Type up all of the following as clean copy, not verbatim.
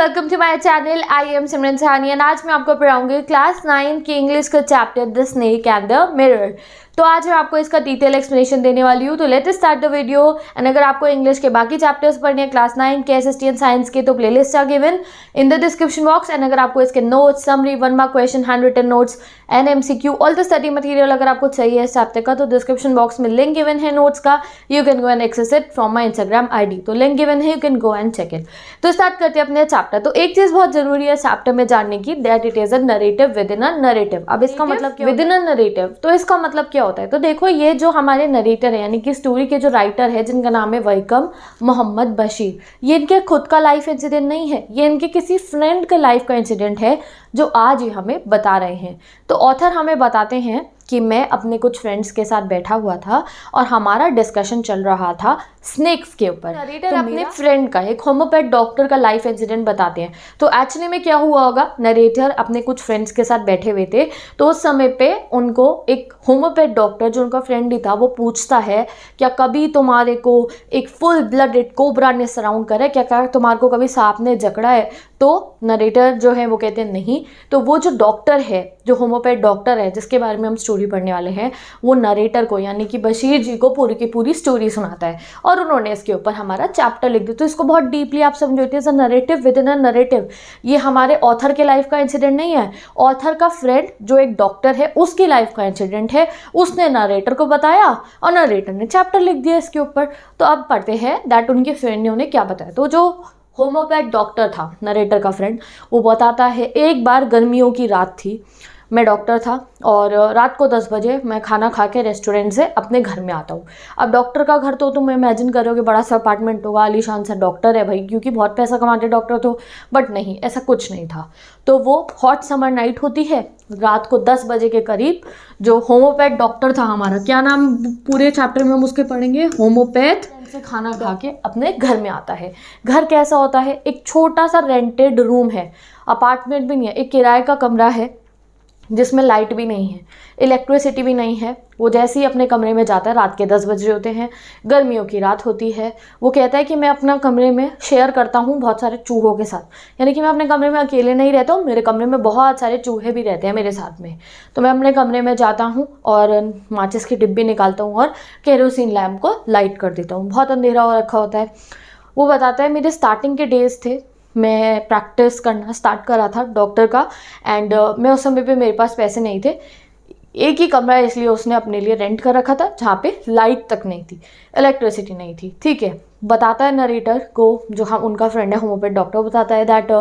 Welcome to my channel. I am Simran Sahani and आज मैं आपको पढ़ाऊंगी क्लास 9 की इंग्लिश का chapter the snake and the mirror. तो आज मैं आपको इसका डिटेल एक्सप्लेनेशन देने वाली हूँ। तो let us start the video. And अगर आपको इंग्लिश के बाकी चैप्टर्स पढ़ने हैं क्लास 9 के एसएसटी एंड साइंस के, तो playlist are given in the description box. And अगर आपको इसके notes, summary, 1 mark question, hand written notes and MCQ, all the study material अगर आपको चाहिए इस चैप्टर का, तो डिस्क्रिप्शन बॉक्स में लिंक गिवन है नोट्स का। You can go and access it from my Instagram ID। तो लिंक गिवन है, you can go and check it. तो स्टार्ट करते हैं अपने चैप्टर। तो एक चीज बहुत जरूरी है चैप्टर में जानने की, that it is a narrative with in a narrative. अब इसका मतलब क्या, विद इन अ नरेटिव, तो इसका मतलब क्या होता है? तो देखो, ये जो हमारे नरेटर है यानी कि स्टोरी के जो राइटर है, जिनका नाम है वहीकम मोहम्मद बशीर, ये इनके खुद का लाइफ इंसिडेंट नहीं है, ये इनके किसी फ्रेंड के लाइफ का इंसिडेंट है जो आज ये हमें बता रहे हैं। तो ऑथर हमें बताते हैं कि मैं अपने कुछ फ्रेंड्स के साथ बैठा हुआ था और हमारा डिस्कशन चल रहा था स्नेक्स के ऊपर। नरेटर अपने फ्रेंड का, एक होम्योपैथ डॉक्टर का लाइफ इंसिडेंट बताते हैं। तो एक्चुअली में क्या हुआ होगा, नरेटर अपने कुछ फ्रेंड्स के साथ बैठे हुए थे, तो उस समय पे उनको एक होम्योपैथ डॉक्टर जो उनका फ्रेंड ही था, वो पूछता है क्या कभी तुम्हारे को एक फुल ब्लडेड कोबरा ने सराउंड करा है, क्या तुम्हारे को कभी सांप ने जकड़ा है? तो नरेटर जो है वो कहते हैं नहीं। तो वो जो डॉक्टर है, जो होम्योपैथ डॉक्टर है जिसके बारे में हम स्टोरी पढ़ने वाले हैं, वो नरेटर को यानी कि बशीर जी को पूरी की पूरी स्टोरी सुनाता है और उन्होंने इसके ऊपर हमारा चैप्टर लिख दिया। तो इसको बहुत डीपली आप समझो, it is a narrative with in a narrative. ये हमारे ऑथर के लाइफ का इंसिडेंट नहीं है, ऑथर का फ्रेंड जो एक डॉक्टर है उसकी लाइफ का इंसिडेंट है, उसने नरेटर को बताया और नरेटर ने चैप्टर लिख दिया इसके ऊपर। तो अब पढ़ते हैं दैट उनके फ्रेंड ने उन्हें क्या बताया। तो जो होम्योपैथ डॉक्टर था, नरेटर का फ्रेंड, वो बताता है एक बार गर्मियों की रात थी, मैं डॉक्टर था और रात को 10 बजे मैं खाना खा के रेस्टोरेंट से अपने घर में आता हूँ। अब डॉक्टर का घर तो तुम इमेजिन करो कि बड़ा सा अपार्टमेंट होगा, आलीशान सा डॉक्टर है भाई, क्योंकि बहुत पैसा कमाते डॉक्टर तो, बट नहीं, ऐसा कुछ नहीं था। तो वो हॉट समर नाइट होती है, रात को 10 बजे के करीब जो होम्योपैथ डॉक्टर था हमारा, क्या नाम पूरे चैप्टर में हम उसके पढ़ेंगे, होम्योपैथ, से खाना खा के अपने घर में आता है। घर कैसा होता है? एक छोटा सा रेंटेड रूम है, अपार्टमेंट भी नहीं है, एक किराए का कमरा है जिसमें लाइट भी नहीं है, इलेक्ट्रिसिटी भी नहीं है। वो जैसे ही अपने कमरे में जाता है, रात के 10 बजे होते हैं, गर्मियों की रात होती है, वो कहता है कि मैं अपना कमरे में शेयर करता हूँ बहुत सारे चूहों के साथ, यानी कि मैं अपने कमरे में अकेले नहीं रहता हूँ, मेरे कमरे में बहुत सारे चूहे भी रहते हैं मेरे साथ में। तो मैं अपने कमरे में जाता हूँ और माचिस की डिब्बी निकालता हूँ और केरोसिन लैम्प को लाइट कर देता हूँ। बहुत अंधेरा हो रखा होता है। वो बताता है मेरे स्टार्टिंग के डेज थे, मैं प्रैक्टिस करना स्टार्ट करा था डॉक्टर का, एंड मैं उस समय पे मेरे पास पैसे नहीं थे। एक ही कमरा इसलिए उसने अपने लिए रेंट कर रखा था जहाँ पे लाइट तक नहीं थी, इलेक्ट्रिसिटी नहीं थी। ठीक है, बताता है नरेटर को, जो हम उनका फ्रेंड है होम्योपैथ डॉक्टर, बताता है दैट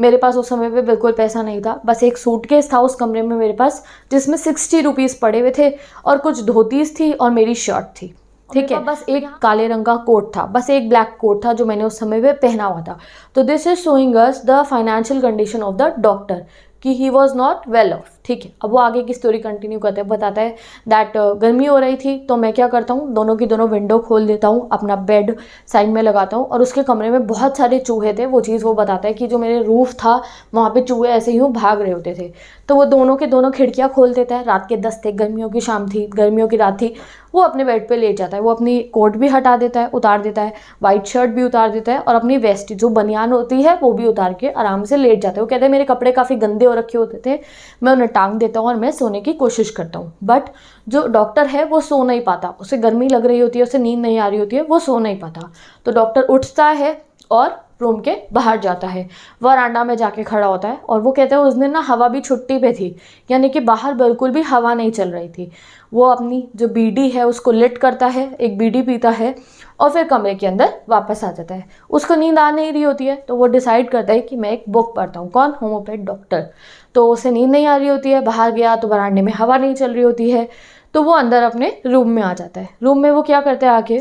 मेरे पास उस समय पे बिल्कुल पैसा नहीं था, बस एक सूटकेस था उस कमरे में मेरे पास, जिसमें 60 रुपीज़ पड़े हुए थे और कुछ धोतीस थी और मेरी शर्ट थी। ठीक है, बस एक काले रंग का कोट था, बस एक ब्लैक कोट था जो मैंने उस समय पे पहना हुआ था। तो this is showing us the financial condition of the doctor कि he was not well off. ठीक है, अब वो आगे की स्टोरी कंटिन्यू करते हैं। बताता है दैट गर्मी हो रही थी, तो मैं क्या करता हूँ, दोनों की दोनों विंडो खोल देता हूँ, अपना बेड साइड में लगाता हूँ और उसके कमरे में बहुत सारे चूहे थे। वो चीज़ वो बताता है कि जो मेरे रूफ था वहाँ पे चूहे ऐसे ही भाग रहे होते थे। तो वो दोनों के दोनों खिड़कियाँ खोल देता है। रात के 10 थे, गर्मियों की शाम थी, गर्मियों की रात थी। वो अपने बेड पे लेट जाता है, वो अपनी कोट भी हटा देता है, उतार देता है, वाइट शर्ट भी उतार देता है और अपनी वेस्ट जो बनियान होती है वो भी उतार के आराम से लेट जाता है। वो कहते हैं मेरे कपड़े काफ़ी गंदे हो रखे होते थे, मैं उन्हें टांग देता हूँ और मैं सोने की कोशिश करता हूँ। बट जो डॉक्टर है वो सो नहीं पाता, उसे गर्मी लग रही होती है, उसे नींद नहीं आ रही होती है, वो सो नहीं पाता। तो डॉक्टर उठता है और रूम के बाहर जाता है, वरांडा में जाके खड़ा होता है और वो कहते हैं उस दिन ना हवा भी छुट्टी पे थी, यानी कि बाहर बिल्कुल भी हवा नहीं चल रही थी। वो अपनी जो बीड़ी है उसको लिट करता है, एक बीड़ी पीता है और फिर कमरे के अंदर वापस आ जाता है। उसको नींद आ नहीं रही होती है, तो वो डिसाइड करता है कि मैं एक बुक पढ़ता हूँ। कौन? Homeopath doctor. तो उसे नींद नहीं आ रही होती है, बाहर गया तो वरांडे में हवा नहीं चल रही होती है, तो वो अंदर अपने रूम में आ जाता है। रूम में वो क्या करता है, आके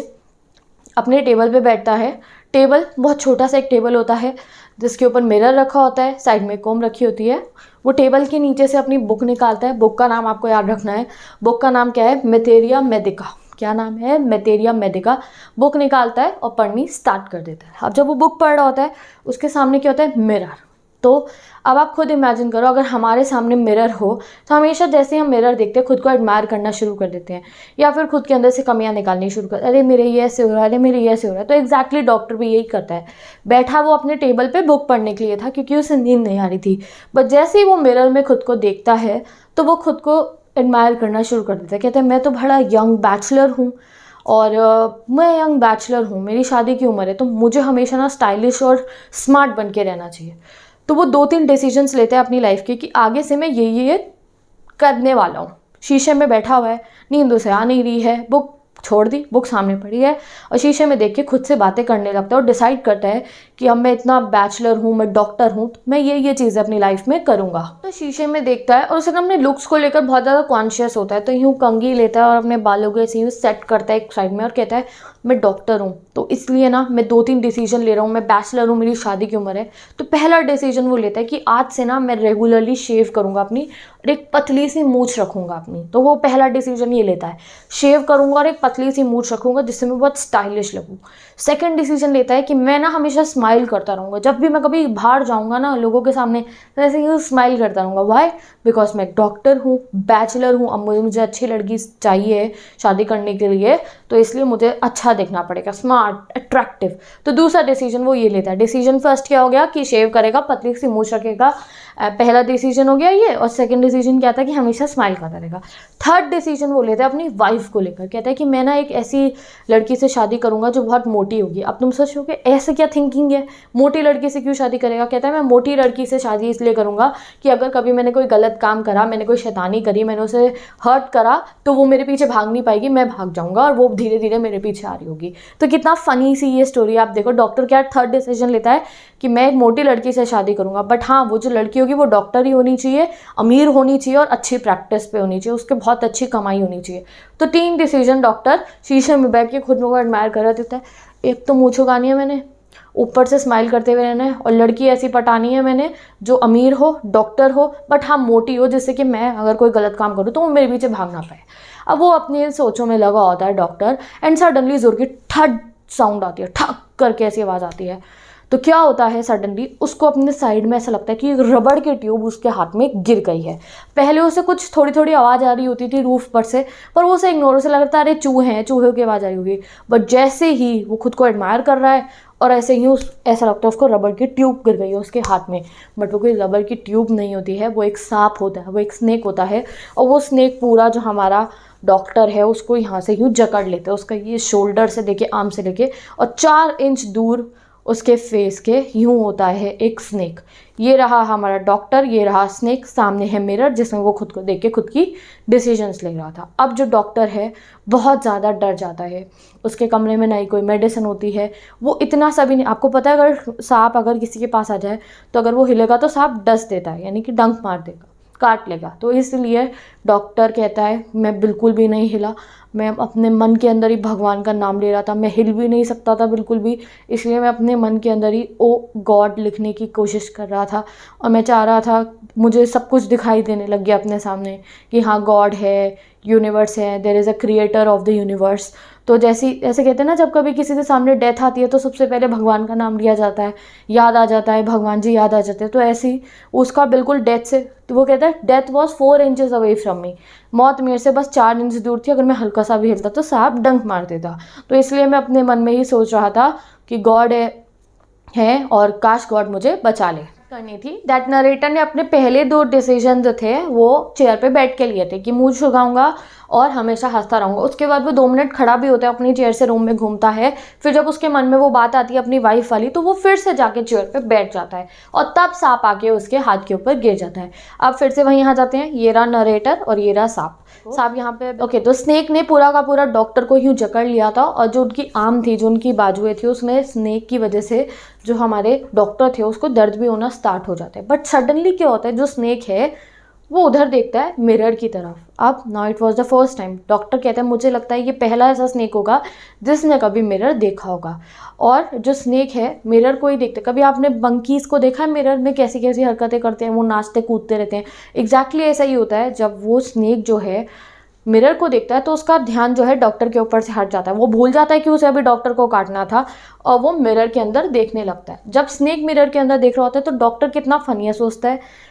अपने टेबल पे बैठता है। टेबल बहुत छोटा सा एक टेबल होता है जिसके ऊपर मिरर रखा होता है, साइड में कॉम रखी होती है। वो टेबल के नीचे से अपनी बुक निकालता है। बुक का नाम आपको याद रखना है, बुक का नाम क्या है? मैटेरिया मेडिका। क्या नाम है? मैटेरिया मेडिका। बुक निकालता है और पढ़नी स्टार्ट कर देता है। अब जब वो बुक पढ़ रहा होता है, उसके सामने क्या होता है? मिरर। तो अब आप खुद इमेजिन करो, अगर हमारे सामने मिरर हो तो हमेशा जैसे हम मिरर देखते हैं खुद को एडमायर करना शुरू कर देते हैं, या फिर खुद के अंदर से कमियां निकालनी शुरू कर, अरे मेरे ये ऐसे हो रहा है, अरे मेरे ये ऐसे हो रहा है। तो एग्जैक्टली डॉक्टर भी यही करता है। बैठा वो अपने टेबल पे बुक पढ़ने के लिए था क्योंकि उसे नींद नहीं आ रही थी, बट जैसे ही वो मिरर में खुद को देखता है तो वो खुद को एडमायर करना शुरू कर देता है। कहता है मैं तो बड़ा यंग बैचलर हूँ, और मैं यंग बैचलर हूँ, मेरी शादी की उम्र है, तो मुझे हमेशा ना स्टाइलिश और स्मार्ट बन के रहना चाहिए। तो वो 2-3 डिसीजंस लेते हैं अपनी लाइफ के कि आगे से मैं ये करने वाला हूँ। शीशे में बैठा हुआ है, नींद उसे आ नहीं रही है, बुक छोड़ दी, बुक सामने पड़ी है, और शीशे में देख के खुद से बातें करने लगता है और डिसाइड करता है कि अब मैं इतना बैचलर हूँ, मैं डॉक्टर हूँ, तो मैं ये चीज़ें अपनी लाइफ में करूँगा। तो शीशे में देखता है और उसे अपने लुक्स को लेकर बहुत ज़्यादा कॉन्शियस होता है। तो यूँ कंघी लेता है और अपने बालों को ऐसे यूँ सेट करता है एक साइड में और कहता है मैं डॉक्टर हूँ, तो इसलिए ना मैं 2-3 डिसीजन ले रहा हूँ, मैं बैचलर हूँ, मेरी शादी की उम्र है। तो पहला डिसीजन वो लेता है कि आज से ना मैं रेगुलरली शेव करूँगा अपनी, और एक पतली सी मूछ रखूँगा अपनी। तो वो पहला डिसीजन ये लेता है, शेव करूँगा और एक पतली सी मूछ रखूँगा जिससे मैं बहुत स्टाइलिश लगूँ। सेकंड डिसीजन लेता है कि मैं ना हमेशा स्माइल करता रहूँगा, जब भी मैं कभी बाहर जाऊँगा ना लोगों के सामने, तो ऐसे यूँ स्माइल करता रहूँगा। वाई? बिकॉज मैं डॉक्टर हूँ, बैचलर हूँ, अब मुझे अच्छी लड़की चाहिए शादी करने के लिए, तो इसलिए मुझे अच्छा देखना पड़ेगा, स्मार्ट, अट्रैक्टिव। तो दूसरा डिसीजन वो ये लेता है। डिसीजन फर्स्ट क्या हो गया कि शेव करेगा, पतली सी मूछ रखेगा, पहला डिसीजन हो गया ये। और सेकंड डिसीजन क्या था कि हमेशा स्माइल करता रहेगा। थर्ड डिसीजन वो लेता है अपनी वाइफ को लेकर। कहता है कि मैं ना एक ऐसी लड़की से शादी करूंगा जो बहुत मोटी होगी। अब तुम सोचोगे ऐसे क्या थिंकिंग है, मोटी लड़की से क्यों शादी करेगा? कहता है मैं मोटी लड़की से शादी इसलिए करूंगा कि अगर कभी मैंने कोई गलत काम करा, मैंने कोई शैतानी करी, मैंने उसे हर्ट करा, तो वो मेरे पीछे भाग नहीं पाएगी, मैं भाग जाऊंगा और वो धीरे धीरे मेरे पीछे आ रही होगी। तो कितना फनी सी ये स्टोरी। आप देखो डॉक्टर क्या थर्ड डिसीजन लेता है कि मैं एक मोटी लड़की से शादी करूंगा, बट हाँ वो जो लड़की होगी वो डॉक्टर ही होनी चाहिए, अमीर होनी चाहिए और अच्छी प्रैक्टिस पे होनी चाहिए, उसके बहुत अच्छी कमाई होनी चाहिए। तो 3 डिसीजन डॉक्टर शीशे में बैठ के खुद को एडमायर कर देता है। एक तो मूंछ उगानी है मैंने, ऊपर से स्माइल करते हुए रहना है, और लड़की ऐसी पटानी है मैंने जो अमीर हो, डॉक्टर हो, बट हाँ मोटी हो, जिससे कि मैं अगर कोई गलत काम करूँ तो वो मेरे पीछे भाग ना पाए। अब वो अपनी सोचों में लगा होता है डॉक्टर, एंड सडनली जोर की ठड साउंड आती है, ठक करके ऐसी आवाज़ आती है। तो क्या होता है, सडनली उसको अपने साइड में ऐसा लगता है कि रबड़ की ट्यूब उसके हाथ में गिर गई है। पहले उसे कुछ थोड़ी थोड़ी आवाज़ आ रही होती थी रूफ पर से, पर वो उसे इग्नोर, से लगता है अरे चूहे हैं, चूहे की आवाज़ आ रही होगी। बट जैसे ही वो खुद को एडमायर कर रहा है और ऐसे ही ऐसा लगता है उसको रबड़ की ट्यूब गिर गई है उसके हाथ में। बट वो कोई रबड़ की ट्यूब नहीं होती है, वो एक सांप होता है, वो एक स्नेक होता है। और वो स्नेक पूरा जो हमारा डॉक्टर है उसको यहाँ से यूँ जकड़ लेते हैं, उसका ये शोल्डर से लेके आर्म से लेके, और 4 इंच दूर उसके फेस के यूँ होता है एक स्नेक। ये रहा हमारा डॉक्टर, ये रहा स्नेक, सामने है मिरर जिसमें वो खुद को देख के खुद की डिसीजंस ले रहा था। अब जो डॉक्टर है बहुत ज़्यादा डर जाता है, उसके कमरे में नहीं कोई मेडिसिन होती है, वो इतना सा भी नहीं। आपको पता है अगर सांप अगर किसी के पास आ जाए तो अगर वो हिलेगा तो सांप डस देता है, यानी कि डंक मार देगा, काट लेगा। तो इसलिए डॉक्टर कहता है मैं बिल्कुल भी नहीं हिला, मैं अपने मन के अंदर ही भगवान का नाम ले रहा था, मैं हिल भी नहीं सकता था बिल्कुल भी, इसलिए मैं अपने मन के अंदर ही ओ गॉड लिखने की कोशिश कर रहा था। और मैं चाह रहा था, मुझे सब कुछ दिखाई देने लग गया अपने सामने कि हाँ गॉड है, यूनिवर्स है, there is a creator of the universe. तो ऐसे कहते हैं ना, जब कभी किसी के सामने डेथ आती है तो सबसे पहले भगवान का नाम लिया जाता है, याद आ जाता है, भगवान जी याद आ जाते हैं। तो ऐसे ही उसका बिल्कुल डेथ से, तो वो कहता है death was 4 inches away from me, मौत मेरे से बस 4 इंच दूर थी, अगर मैं हल्का सा भी हिलता तो सांप डंक मार देता। तो इसलिए मैं अपने मन में ही सोच रहा था कि गॉड है और काश गॉड मुझे बचा ले करनी थी। दैट नरेटर ने अपने पहले 2 डिसीजन जो थे वो चेयर पे बैठ के लिए थे कि मुँह झुकाऊंगा और हमेशा हंसता रहूँगा। उसके बाद वो 2 मिनट खड़ा भी होता है, अपनी चेयर से रूम में घूमता है। फिर जब उसके मन में वो बात आती है अपनी वाइफ वाली, तो वो फिर से जाके चेयर पे बैठ जाता है और तब सांप आके उसके हाथ के ऊपर गिर जाता है। अब फिर से वहीं आ जाते हैं, ये रहा नरेटर और ये रहा सांप। सांप यहाँ पे ओके। तो स्नेक ने पूरा का पूरा डॉक्टर को यूँ जकड़ लिया था, और जो उनकी आर्म थी, जो उनकी बाजुएं थी, उसमें स्नेक की वजह से जो हमारे डॉक्टर थे उसको दर्द भी होना स्टार्ट हो जाता है। बट सडनली क्या होता है, जो स्नेक है वो उधर देखता है मिरर की तरफ। अब now it was the first time. Doctor कहता है मुझे लगता है ये पहला ऐसा स्नेक होगा जिसने कभी मिरर देखा होगा। और जो स्नेक है मिरर को ही देखते। कभी आपने मंकीज को देखा है मिरर में कैसी कैसी हरकतें करते हैं, वो नाचते कूदते रहते हैं। एग्जैक्टली ऐसा ही होता है जब वो स्नेक जो है मिरर को देखता है तो उसका ध्यान जो है डॉक्टर के ऊपर से हट जाता है, वो भूल जाता है कि उसे अभी डॉक्टर को काटना था और वो मिरर के अंदर देखने लगता है। जब स्नेक मिरर के अंदर देख रहा होता है तो डॉक्टर कितना फनी है, सोचता है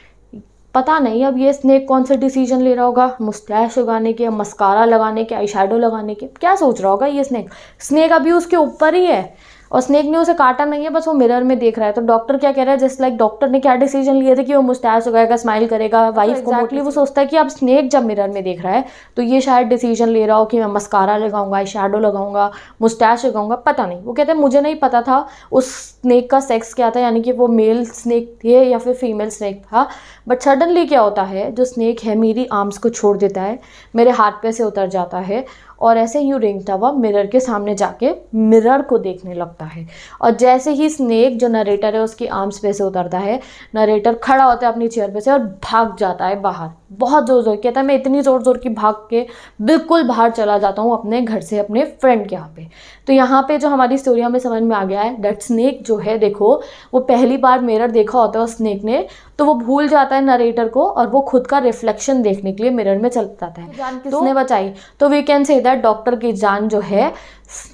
पता नहीं अब ये स्नेक कौन सा डिसीजन ले रहा होगा, मुस्टैश लगाने के, मस्कारा लगाने के, आई शेडो लगाने के, क्या सोच रहा होगा ये स्नेक अभी उसके ऊपर ही है और स्नेक ने उसे काटा नहीं है, बस वो मिरर में देख रहा है। तो डॉक्टर क्या कह रहा है, जस्ट लाइक डॉक्टर ने क्या डिसीजन लिए थे कि वो मुस्टैश लगाएगा, स्माइल करेगा वाइफ को मोटली, वो सोचता है कि अब स्नेक जब मिरर में देख रहा है तो ये शायद डिसीजन ले रहा हो कि मैं मस्कारा लगाऊंगा, आई शेडो लगाऊंगा, मुस्टैश लगाऊंगा, पता नहीं। वो कहते हैं मुझे नहीं पता था उस स्नेक का सेक्स क्या था, यानी कि वो मेल स्नेक थे या फिर फीमेल स्नेक था, बट सडनली क्या होता है, जो स्नेक है मेरी आर्म्स को छोड़ देता है, मेरे हाथ पे से उतर जाता है और ऐसे यूं रेंगता हुआ मिरर के सामने जाके मिरर को देखने लगता है। और जैसे ही स्नेक जो नरेटर है उसकी आर्म्स पे से उतरता है, नरेटर खड़ा होता है अपनी चेयर पे से और भाग जाता है बाहर, बहुत ज़ोर ज़ोर, कहता है मैं इतनी ज़ोर ज़ोर की भाग के बिल्कुल बाहर चला जाता हूँ अपने घर से अपने फ्रेंड के यहाँ पे। तो यहाँ पे जो हमारी स्टोरी हमें समझ में आ गया है दैट स्नेक जो है, देखो वो पहली बार मिरर देखा होता है उस स्नेक ने, तो वो भूल जाता है नरेटर को और वो खुद का रिफ्लेक्शन देखने के लिए मिरर में चल जाता है। जान किसने बचाई, तो we can say that doctor की जान जो है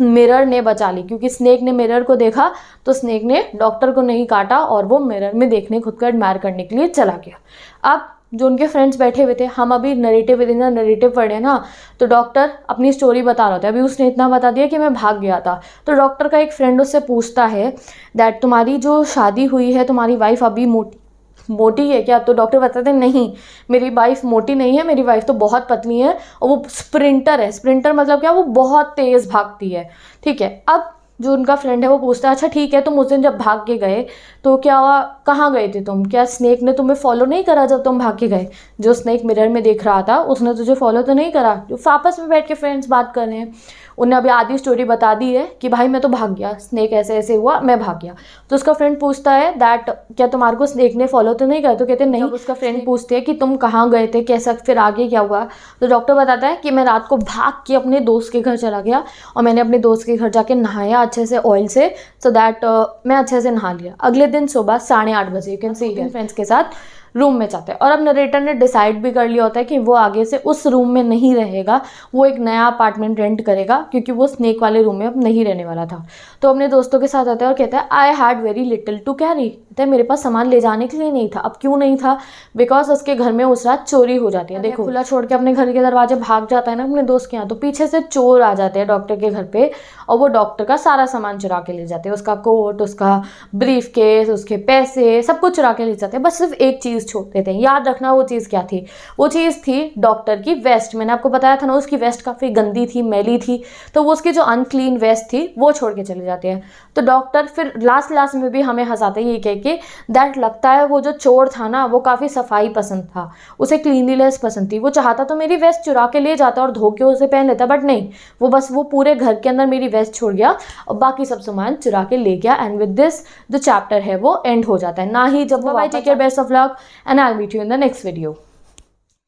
मिरर ने बचा ली, क्योंकि स्नेक ने मिरर को देखा तो स्नेक ने डॉक्टर को नहीं काटा और वो मिरर में देखने खुद को एडमायर करने के लिए चला गया। अब जो उनके फ्रेंड्स बैठे हुए थे, हम अभी narrative with in the narrative पढ़े ना, तो डॉक्टर अपनी स्टोरी बता रहा था, अभी उसने इतना बता दिया कि मैं भाग गया था। तो डॉक्टर का एक फ्रेंड उससे पूछता है दैट तुम्हारी जो शादी हुई है तुम्हारी वाइफ अभी मोटी है क्या? तो डॉक्टर बताते हैं नहीं, मेरी वाइफ मोटी नहीं है, मेरी वाइफ तो बहुत पतली है और वो स्प्रिंटर है। स्प्रिंटर मतलब क्या, वो बहुत तेज़ भागती है, ठीक है। अब जो उनका फ्रेंड है वो पूछता है अच्छा ठीक है, तुम उस दिन जब भाग के गए तो क्या हुआ, कहाँ गए थे तुम, क्या स्नेक ने तुम्हें फॉलो नहीं करा जब तुम भाग के गए? जो स्नेक मिरर में देख रहा था उसने तुझे फॉलो तो नहीं करा। जो आपस में बैठ के फ्रेंड्स बात कर रहे हैं, उन्हें अभी आधी स्टोरी बता दी है कि भाई मैं तो भाग गया, स्नेक ऐसे ऐसे हुआ, मैं भाग गया। तो उसका फ्रेंड पूछता है दैट क्या तुम्हारे को स्नेक ने फॉलो तो नहीं करा? तो कहते नहीं। उसका फ्रेंड पूछते हैं कि तुम कहाँ गए थे, कैसा, फिर आगे क्या हुआ? तो डॉक्टर बताता है कि मैं रात को भाग के अपने दोस्त के घर चला गया और मैंने अपने दोस्त के घर जाके नहाया अच्छे से ऑयल से, सो दैट मैं अच्छे से नहा लिया। अगले दिन सुबह 8:30 बजे यू कैन सी फ्रेंड्स के साथ रूम में जाते हैं और अब नरेटर ने डिसाइड भी कर लिया होता है कि वो आगे से उस रूम में नहीं रहेगा, वो एक नया अपार्टमेंट रेंट करेगा क्योंकि वो स्नेक वाले रूम में अब नहीं रहने वाला था। तो अपने दोस्तों के साथ आता है और कहता है I had very little to carry, कहता है मेरे पास सामान ले जाने के लिए नहीं था। अब क्यों नहीं था? बिकॉज उसके घर में उस रात चोरी हो जाती है। देखो खुला छोड़ के अपने घर के दरवाजे भाग जाता है ना अपने दोस्त के यहाँ, तो पीछे से चोर आ जाते हैं डॉक्टर के घर पे और वो डॉक्टर का सारा सामान चुरा के ले जाते हैं, उसका कोट, उसका ब्रीफ केस, उसके पैसे, सब कुछ चुरा के ले जाते हैं। बस सिर्फ एक चीज़ छोड़ देते हैं। याद रखना वो चीज़ क्या थी, वो चीज़ थी डॉक्टर की वेस्ट। मैंने आपको बताया था ना उसकी वेस्ट काफ़ी गंदी थी, मैली थी, तो वो उसकी जो अनक्लीन वेस्ट थी वो छोड़ के चले जाते हैं। तो डॉक्टर फिर लास्ट में भी हमें हंसाते ही कह के दैट लगता है वो जो चोर था ना वो काफ़ी सफाई पसंद था, उसे क्लीनलीनेस पसंद थी, वो चाहता तो मेरी वेस्ट चुरा के ले जाता और धो के उसे पहन लेता, बट नहीं, वो बस वो पूरे घर के अंदर मेरी वेस्ट छोड़ गया और बाकी सब सामान चुरा के ले गया। एंड विद दिस जो चैप्टर है वो एंड हो जाता है। ना ही जब वो take care, best of luck and I will meet you in the next video.